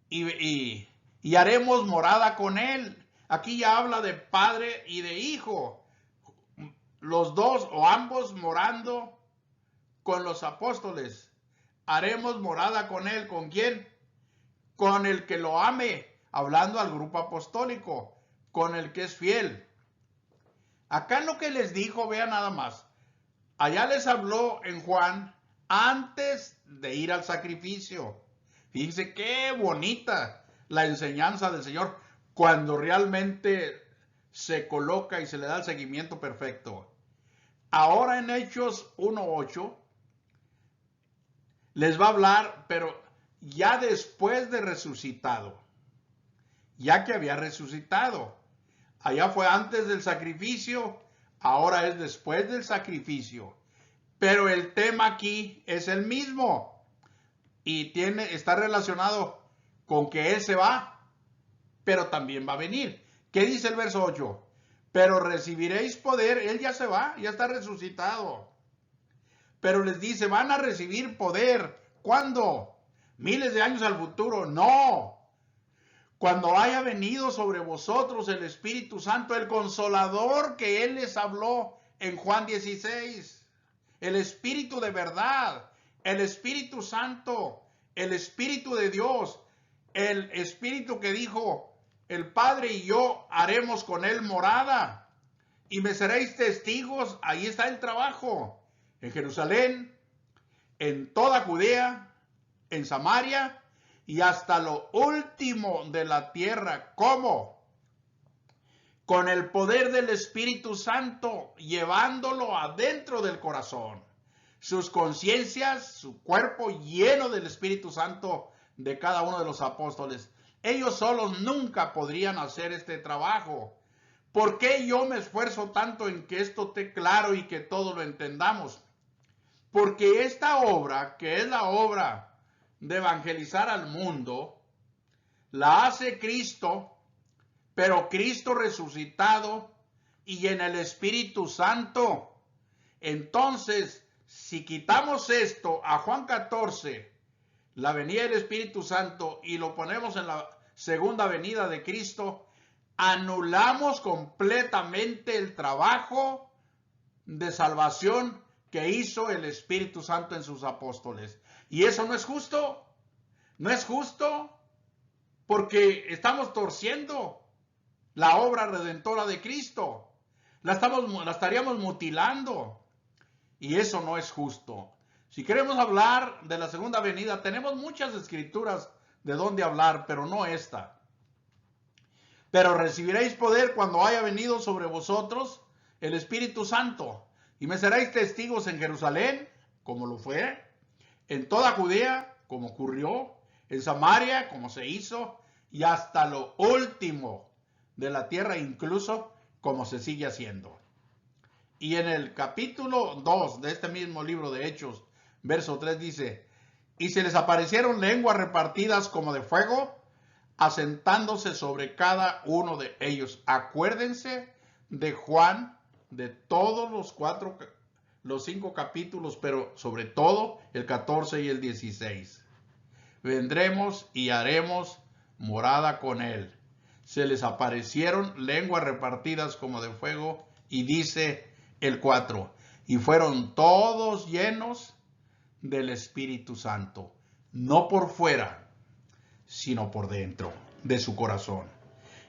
y haremos morada con él. Aquí ya habla de Padre y de Hijo, los dos o ambos morando con los apóstoles. Haremos morada con él. ¿Con quién? Con el que lo ame, hablando al grupo apostólico, con el que es fiel. Acá lo que les dijo, vean nada más. Allá les habló en Juan antes de ir al sacrificio. Fíjense qué bonita la enseñanza del Señor cuando realmente se coloca y se le da el seguimiento perfecto. Ahora en Hechos 1:8 les va a hablar, pero ya después de resucitado, ya que había resucitado. Allá fue antes del sacrificio, ahora es después del sacrificio. Pero el tema aquí es el mismo y está relacionado con que Él se va, pero también va a venir. ¿Qué dice el verso 8? Pero recibiréis poder, Él ya se va, ya está resucitado. Pero les dice, van a recibir poder. ¿Cuándo? ¿Miles de años al futuro? No. Cuando haya venido sobre vosotros el Espíritu Santo, el Consolador que Él les habló en Juan 16. El Espíritu de verdad, el Espíritu Santo, el Espíritu de Dios, el Espíritu que dijo, el Padre y yo haremos con Él morada. Y me seréis testigos, ahí está el trabajo. En Jerusalén, en toda Judea, en Samaria y hasta lo último de la tierra. ¿Cómo? con el poder del Espíritu Santo, llevándolo adentro del corazón. Sus conciencias, su cuerpo lleno del Espíritu Santo de cada uno de los apóstoles. Ellos solos nunca podrían hacer este trabajo. ¿Por qué yo me esfuerzo tanto en que esto esté claro y que todos lo entendamos? Porque esta obra, que es la obra de evangelizar al mundo, la hace Cristo, pero Cristo resucitado y en el Espíritu Santo. Entonces, si quitamos esto a Juan 14, la venida del Espíritu Santo, y lo ponemos en la segunda venida de Cristo, anulamos completamente el trabajo de salvación que hizo el Espíritu Santo en sus apóstoles. Y eso no es justo. No es justo porque estamos torciendo la obra redentora de Cristo. La estaríamos mutilando. Y eso no es justo. Si queremos hablar de la segunda venida, tenemos muchas escrituras de dónde hablar, pero no esta. Pero recibiréis poder cuando haya venido sobre vosotros el Espíritu Santo, y me seréis testigos en Jerusalén, como lo fue, en toda Judea, como ocurrió, en Samaria, como se hizo, y hasta lo último de la tierra, incluso como se sigue haciendo. Y en el capítulo 2 de este mismo libro de Hechos, verso 3 dice, y se les aparecieron lenguas repartidas como de fuego, asentándose sobre cada uno de ellos. Acuérdense de Juan, de todos los 5 capítulos, pero sobre todo el 14 y el 16. Vendremos y haremos morada con él. Se les aparecieron lenguas repartidas como de fuego, y dice el 4, y fueron todos llenos del Espíritu Santo, no por fuera, sino por dentro de su corazón.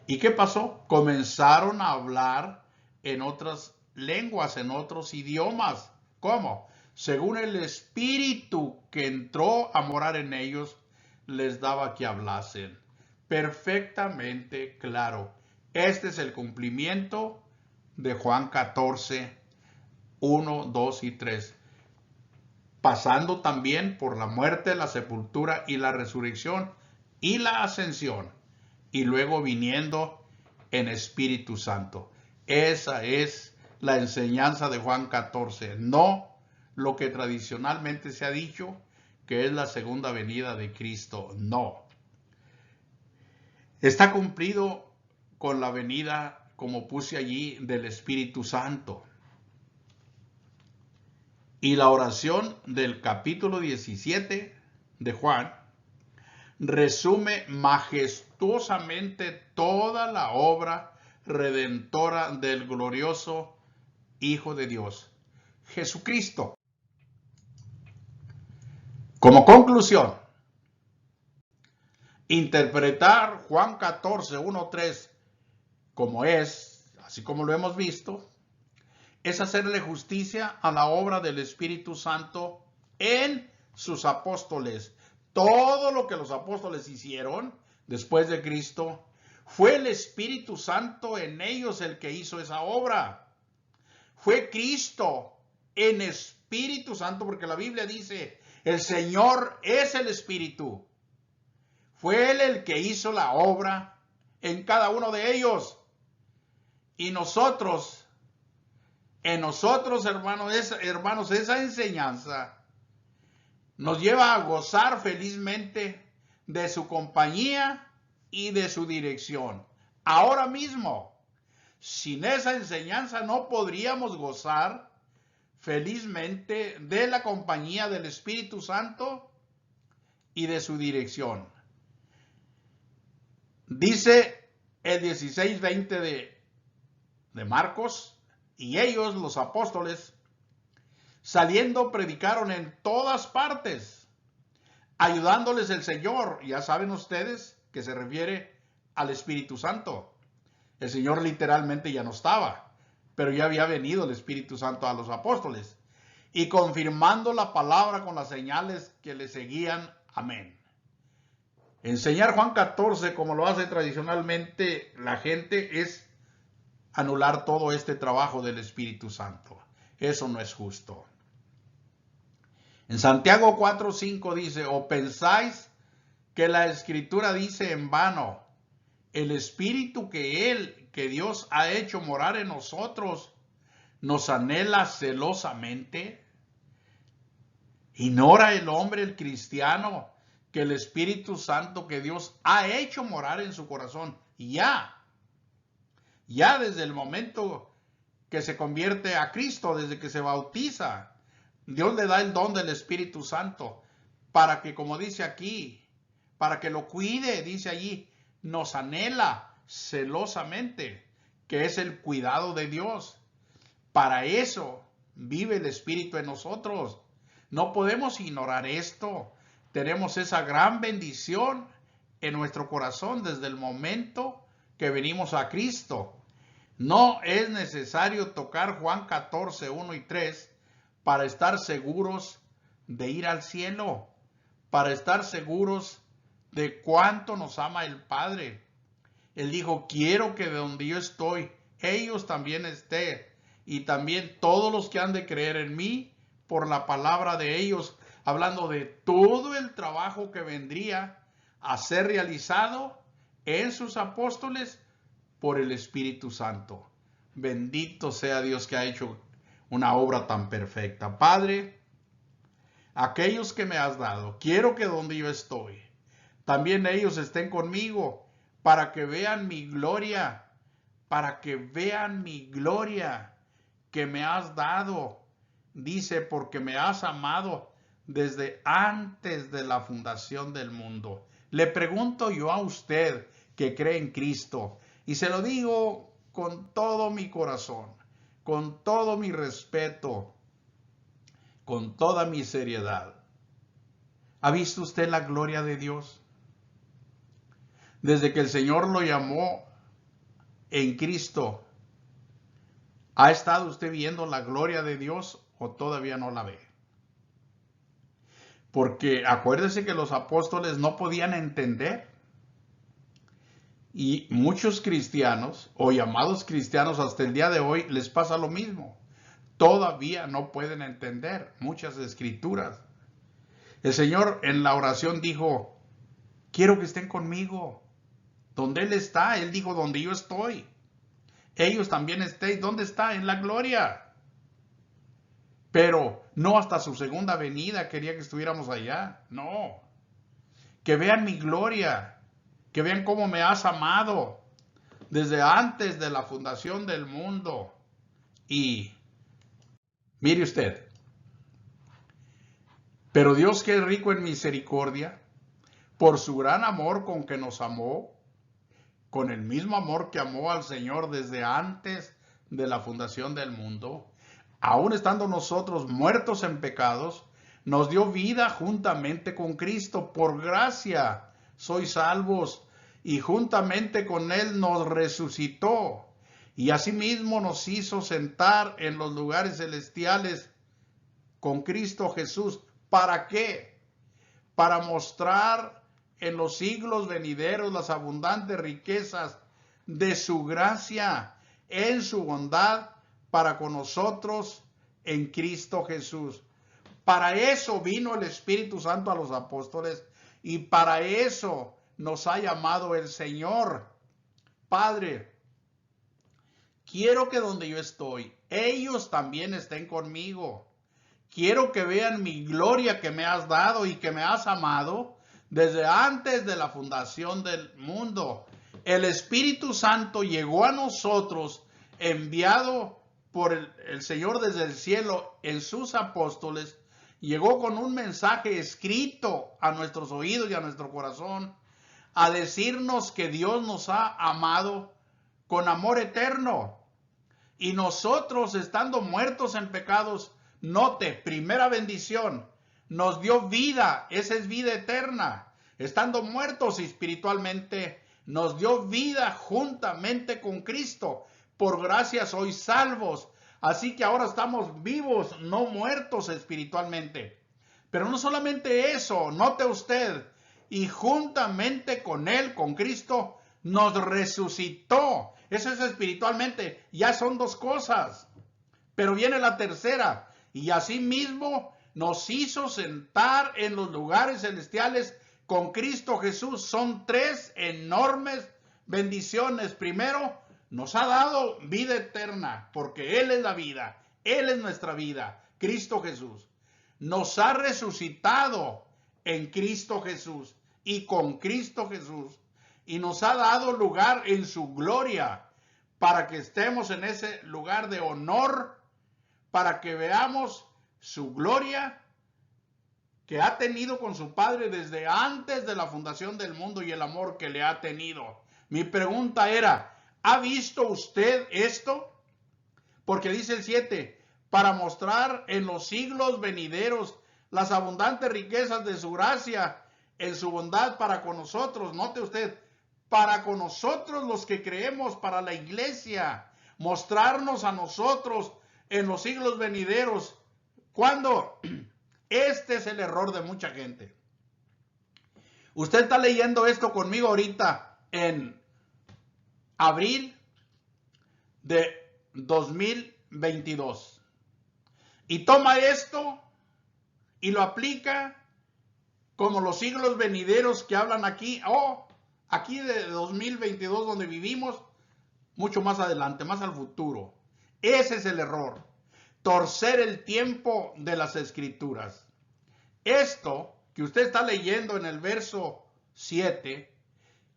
¿Y qué pasó? Comenzaron a hablar en otras lenguas, en otros idiomas. ¿Cómo? Según el Espíritu que entró a morar en ellos, les daba que hablasen. Perfectamente claro. Este es el cumplimiento de Juan 14, 1, 2 y 3. Pasando también por la muerte, la sepultura y la resurrección y la ascensión, y luego viniendo en Espíritu Santo. Esa es la enseñanza de Juan 14, no lo que tradicionalmente se ha dicho, que es la segunda venida de Cristo. No. Está cumplido con la venida, como puse allí, del Espíritu Santo. Y la oración del capítulo 17 de Juan resume majestuosamente toda la obra redentora del glorioso Hijo de Dios, Jesucristo. Como conclusión, interpretar Juan 14, 1, 3 como es, así como lo hemos visto, es hacerle justicia a la obra del Espíritu Santo en sus apóstoles. Todo lo que los apóstoles hicieron después de Cristo, fue el Espíritu Santo en ellos el que hizo esa obra. Fue Cristo en Espíritu Santo, porque la Biblia dice, el Señor es el Espíritu. Fue Él el que hizo la obra en cada uno de ellos. Y nosotros, hermanos, esa enseñanza nos lleva a gozar felizmente de su compañía y de su dirección. Ahora mismo, sin esa enseñanza no podríamos gozar felizmente de la compañía del Espíritu Santo y de su dirección. Dice el 16:20 de Marcos, y ellos, los apóstoles, saliendo predicaron en todas partes, ayudándoles el Señor. Ya saben ustedes que se refiere al Espíritu Santo. El Señor literalmente ya no estaba, pero ya había venido el Espíritu Santo a los apóstoles. Y confirmando la palabra con las señales que le seguían. Amén. Enseñar Juan 14 como lo hace tradicionalmente la gente es anular todo este trabajo del Espíritu Santo. Eso no es justo. En Santiago 4:5 dice, ¿o pensáis que la Escritura dice en vano, el Espíritu que Dios ha hecho morar en nosotros, nos anhela celosamente? ¿Ignora el hombre, el cristiano, que el Espíritu Santo que Dios ha hecho morar en su corazón ya desde el momento que se convierte a Cristo, desde que se bautiza? Dios le da el don del Espíritu Santo para que, como dice aquí, para que lo cuide, dice allí, nos anhela celosamente, que es el cuidado de Dios. Para eso vive el Espíritu en nosotros. No podemos ignorar esto. Tenemos esa gran bendición en nuestro corazón desde el momento que venimos a Cristo. No es necesario tocar Juan 14, 1 y 3 para estar seguros de ir al cielo, para estar seguros de cuánto nos ama el Padre. Él dijo, quiero que de donde yo estoy, ellos también estén, y también todos los que han de creer en mí por la palabra de ellos, hablando de todo el trabajo que vendría a ser realizado en sus apóstoles por el Espíritu Santo. Bendito sea Dios que ha hecho una obra tan perfecta. Padre, aquellos que me has dado, quiero que donde yo estoy, también ellos estén conmigo para que vean mi gloria, que me has dado. Dice, porque me has amado desde antes de la fundación del mundo. Le pregunto yo a usted que cree en Cristo, y se lo digo con todo mi corazón, con todo mi respeto, con toda mi seriedad. ¿Ha visto usted la gloria de Dios? Desde que el Señor lo llamó en Cristo, ¿ha estado usted viendo la gloria de Dios o todavía no la ve? Porque acuérdese que los apóstoles no podían entender. Y muchos cristianos o llamados cristianos hasta el día de hoy les pasa lo mismo. Todavía no pueden entender muchas escrituras. El Señor en la oración dijo, quiero que estén conmigo. Donde Él está, Él dijo, donde yo estoy. Ellos también estén. ¿Dónde está? En la gloria. Pero no hasta su segunda venida quería que estuviéramos allá. No. Que vean mi gloria. Que vean cómo me has amado desde antes de la fundación del mundo. Y mire usted, pero Dios, que es rico en misericordia, por su gran amor con que nos amó, con el mismo amor que amó al Señor desde antes de la fundación del mundo, aun estando nosotros muertos en pecados, nos dio vida juntamente con Cristo. Por gracia sois salvos, y juntamente con Él nos resucitó, y asimismo nos hizo sentar en los lugares celestiales con Cristo Jesús. ¿Para qué? Para mostrar en los siglos venideros las abundantes riquezas de su gracia en su bondad para con nosotros en Cristo Jesús. Para eso vino el Espíritu Santo a los apóstoles, y para eso nos ha llamado el Señor. Padre, quiero que donde yo estoy, ellos también estén conmigo. Quiero que vean mi gloria que me has dado y que me has amado desde antes de la fundación del mundo. El Espíritu Santo llegó a nosotros, enviado por el Señor desde el cielo en sus apóstoles. Llegó con un mensaje escrito a nuestros oídos y a nuestro corazón, a decirnos que Dios nos ha amado con amor eterno. Y nosotros, estando muertos en pecados, note, primera bendición, nos dio vida, esa es vida eterna. Estando muertos espiritualmente, nos dio vida juntamente con Cristo. Por gracia sois salvos. Así que ahora estamos vivos, no muertos espiritualmente. Pero no solamente eso, note usted, y juntamente con Él, con Cristo, nos resucitó. Eso es espiritualmente. Ya son dos cosas. Pero viene la tercera. Y asimismo nos hizo sentar en los lugares celestiales con Cristo Jesús. Son tres enormes bendiciones. Primero, nos ha dado vida eterna, porque Él es la vida. Él es nuestra vida, Cristo Jesús. Nos ha resucitado en Cristo Jesús y con Cristo Jesús. Y nos ha dado lugar en su gloria para que estemos en ese lugar de honor, para que veamos su gloria que ha tenido con su Padre desde antes de la fundación del mundo y el amor que le ha tenido. Mi pregunta era, ¿ha visto usted esto? Porque dice el 7, para mostrar en los siglos venideros las abundantes riquezas de su gracia en su bondad para con nosotros. Note usted, para con nosotros los que creemos, para la iglesia, mostrarnos a nosotros en los siglos venideros. ¿Cuándo? Este es el error de mucha gente. Usted está leyendo esto conmigo ahorita en abril de 2022 y toma esto y lo aplica como los siglos venideros que hablan aquí, aquí de 2022 donde vivimos, mucho más adelante, más al futuro. Ese es el error, torcer el tiempo de las escrituras. Esto que usted está leyendo en el verso 7,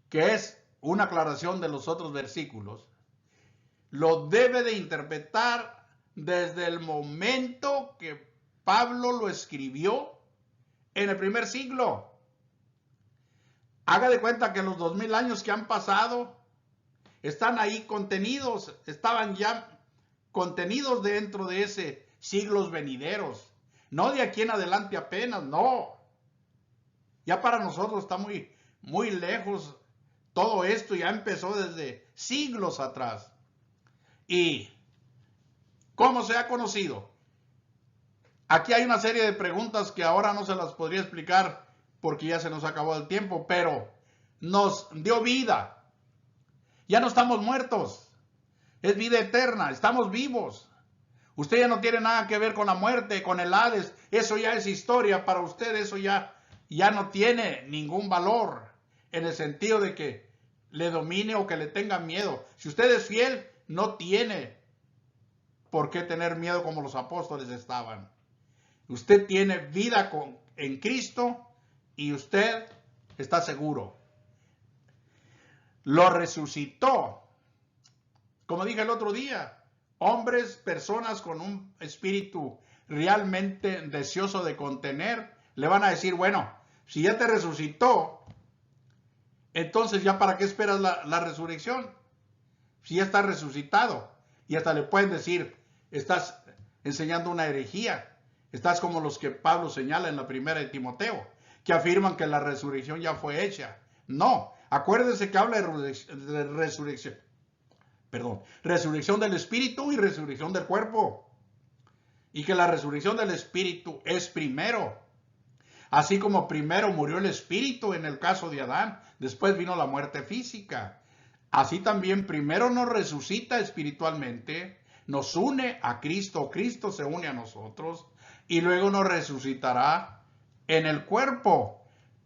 que es una aclaración de los otros versículos, lo debe de interpretar desde el momento que Pablo lo escribió en el primer siglo. Haga de cuenta que los 2000 años que han pasado están ahí contenidos, estaban ya contenidos dentro de ese siglos venideros. No de aquí en adelante apenas, no. Ya para nosotros está muy, muy lejos todo esto, ya empezó desde siglos atrás. ¿Y cómo se ha conocido? Aquí hay una serie de preguntas que ahora no se las podría explicar porque ya se nos acabó el tiempo, pero nos dio vida. Ya no estamos muertos. Es vida eterna, estamos vivos. Usted ya no tiene nada que ver con la muerte, con el Hades. Eso ya es historia para usted, eso ya no tiene ningún valor en el sentido de que le domine o que le tenga miedo. Si usted es fiel, no tiene por qué tener miedo como los apóstoles estaban. Usted tiene vida en Cristo y usted está seguro. Lo resucitó. Como dije el otro día, hombres, personas con un espíritu realmente deseoso de contener, le van a decir, bueno, si ya te resucitó, entonces ya para qué esperas la resurrección, si ya está resucitado. Y hasta le pueden decir, estás enseñando una herejía, estás como los que Pablo señala en la primera de Timoteo, que afirman que la resurrección ya fue hecha. No, acuérdense que habla de resurrección. Resurrección del espíritu y resurrección del cuerpo. Y que la resurrección del espíritu es primero. Así como primero murió el espíritu en el caso de Adán, después vino la muerte física. Así también primero nos resucita espiritualmente, nos une a Cristo, Cristo se une a nosotros y luego nos resucitará en el cuerpo.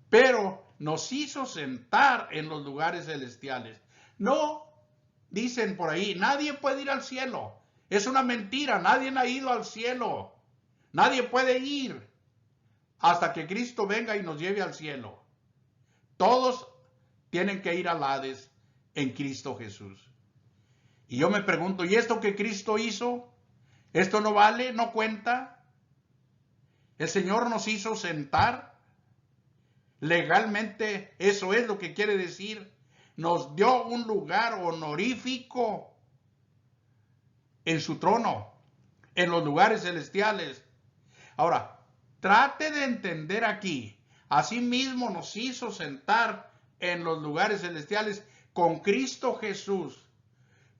Pero nos hizo sentar en los lugares celestiales. No, dicen por ahí, nadie puede ir al cielo. Es una mentira, nadie ha ido al cielo. Nadie puede ir hasta que Cristo venga y nos lleve al cielo. Todos tienen que ir al Hades en Cristo Jesús. Y yo me pregunto, ¿y esto que Cristo hizo? ¿Esto no vale? ¿No cuenta? El Señor nos hizo sentar. Legalmente eso es lo que quiere decir. Nos dio un lugar honorífico en su trono, en los lugares celestiales. Ahora, trate de entender aquí. Asimismo nos hizo sentar en los lugares celestiales con Cristo Jesús.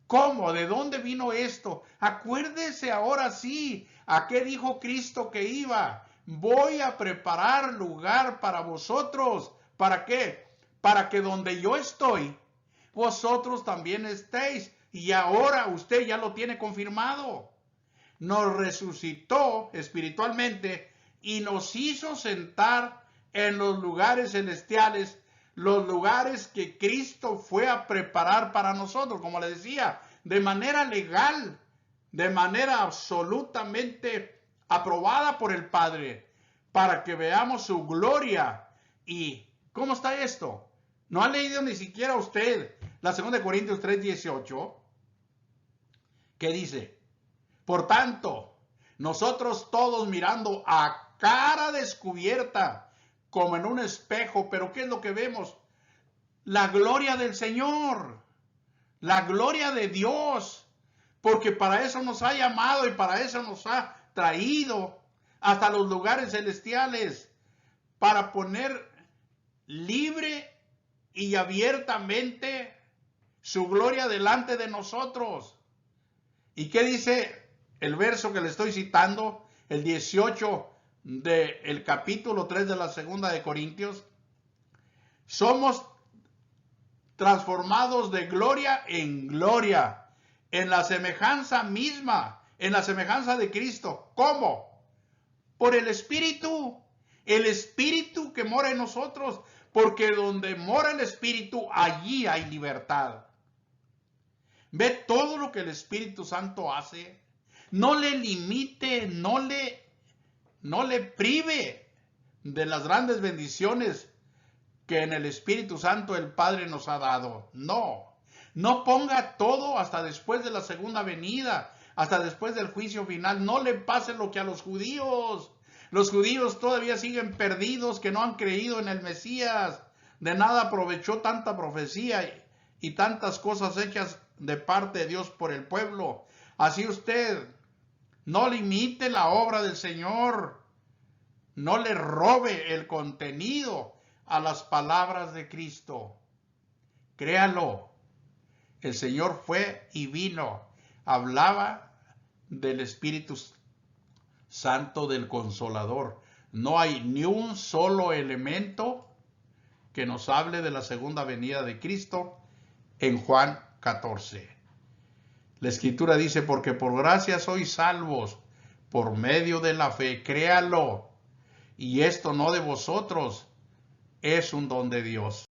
¿Cómo? ¿De dónde vino esto? Acuérdese ahora sí, ¿a qué dijo Cristo que iba? Voy a preparar lugar para vosotros. ¿Para qué? Para que donde yo estoy, vosotros también estéis. y ahora usted ya lo tiene confirmado. Nos resucitó espiritualmente y nos hizo sentar en los lugares celestiales, los lugares que Cristo fue a preparar para nosotros, como le decía, de manera legal, de manera absolutamente aprobada por el Padre, para que veamos su gloria. ¿Y cómo está esto? ¿No ha leído ni siquiera usted la 2 Corintios 3:18? ¿Qué dice? Por tanto, nosotros todos mirando a cara descubierta, como en un espejo, pero ¿qué es lo que vemos? La gloria del Señor, la gloria de Dios, porque para eso nos ha llamado y para eso nos ha traído hasta los lugares celestiales, para poner libre y abiertamente su gloria delante de nosotros. ¿Y qué dice el verso que le estoy citando? El 18 del capítulo 3 de la 2 de Corintios. Somos transformados de gloria en gloria, en la semejanza misma, en la semejanza de Cristo. ¿Cómo? Por el Espíritu que mora en nosotros, porque donde mora el Espíritu, allí hay libertad. Ve todo lo que el Espíritu Santo hace. No le limite, no le prive de las grandes bendiciones que en el Espíritu Santo el Padre nos ha dado. No ponga todo hasta después de la segunda venida, hasta después del juicio final. No le pase lo que a los judíos. Los judíos todavía siguen perdidos, que no han creído en el Mesías. De nada aprovechó tanta profecía y tantas cosas hechas de parte de Dios por el pueblo. Así usted no limite la obra del Señor. No le robe el contenido a las palabras de Cristo. Créalo. El Señor fue y vino. Hablaba del Espíritu Santo, del Consolador. No hay ni un solo elemento que nos hable de la segunda venida de Cristo en Juan 14. La Escritura dice, porque por gracia sois salvos por medio de la fe. Créalo. Y esto no de vosotros, es un don de Dios.